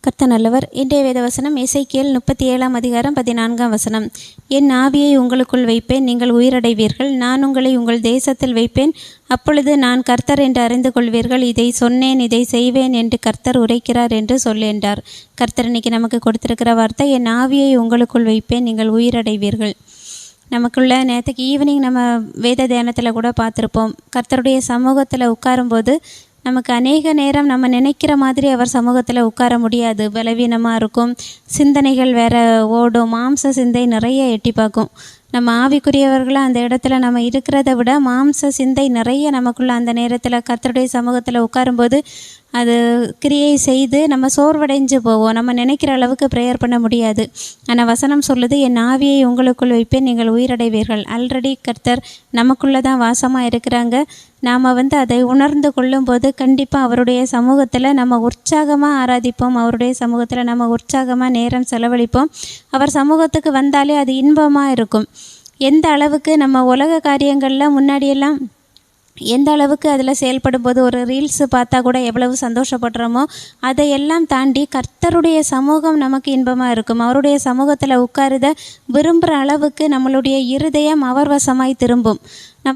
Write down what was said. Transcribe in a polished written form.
கர்த்தர் நல்லவர். இன்றைய வேதவசனம் எசேக்கியேல் 37 அதிகாரம் 14 வசனம். என் ஆவியை உங்களுக்குள் வைப்பேன், நீங்கள் உயிரடைவீர்கள். நான் உங்களை உங்கள் தேசத்தில் வைப்பேன். அப்பொழுது நான் கர்த்தர் என்று அறிந்து கொள்வீர்கள். இதை சொன்னேன், இதை செய்வேன் என்று கர்த்தர் உரைக்கிறார் என்று சொல்லேன்றார். கர்த்தர் இன்னைக்கு நமக்கு கொடுத்திருக்கிற வார்த்தை, என் ஆவியை உங்களுக்குள் வைப்பேன், நீங்கள் உயிரடைவீர்கள். நமக்குள்ள நேற்றுக்கு ஈவினிங் நம்ம வேத தியானத்தில் கூட பார்த்துருப்போம். கர்த்தருடைய சமூகத்தில் உட்காரும்போது நமக்கு அநேக நேரம் நம்ம நினைக்கிற மாதிரி அவர் சமூகத்தில் உட்கார முடியாது. பலவீனமாக இருக்கும், சிந்தனைகள் வேறு ஓடும், மாம்ச சிந்தை நிறைய எட்டி பார்க்கும். நம்ம ஆவிக்குரியவர்களாக அந்த இடத்துல நம்ம இருக்கிறத விட மாம்ச சிந்தை நிறைய நமக்குள்ள அந்த நேரத்தில் கர்த்தருடைய சமூகத்தில் உட்காரும்போது அது கிரியை செய்து நம்ம சோர்வடைஞ்சு போவோம். நம்ம நினைக்கிற அளவுக்கு ப்ரேயர் பண்ண முடியாது. ஆனால் வசனம் சொல்லுது, என் ஆவியை உங்களுக்குள் வைப்பேன், நீங்கள் உயிரடைவீர்கள். ஆல்ரெடி கர்த்தர் நமக்குள்ளே தான் வாசமாக இருக்கிறாங்க. நாம் அதை உணர்ந்து கொள்ளும்போது கண்டிப்பாக அவருடைய சமூகத்தில் நம்ம உற்சாகமாக ஆராதிப்போம். அவருடைய சமூகத்தில் நம்ம உற்சாகமாக நேரம் செலவழிப்போம். அவர் சமூகத்துக்கு வந்தாலே அது இன்பமாக இருக்கும். எந்த அளவுக்கு நம்ம உலக காரியங்களில் முன்னாடியெல்லாம் எந்த அளவுக்கு அதில் செயல்படும் போது ஒரு ரீல்ஸு பார்த்தா கூட எவ்வளவு சந்தோஷப்படுறோமோ அதையெல்லாம் தாண்டி கர்த்தருடைய சமூகம் நமக்கு இன்பமாக இருக்கும். அவருடைய சமூகத்தில் உட்காருத விரும்புகிற அளவுக்கு நம்மளுடைய இருதயம் அவர் வசமாய் திரும்பும்.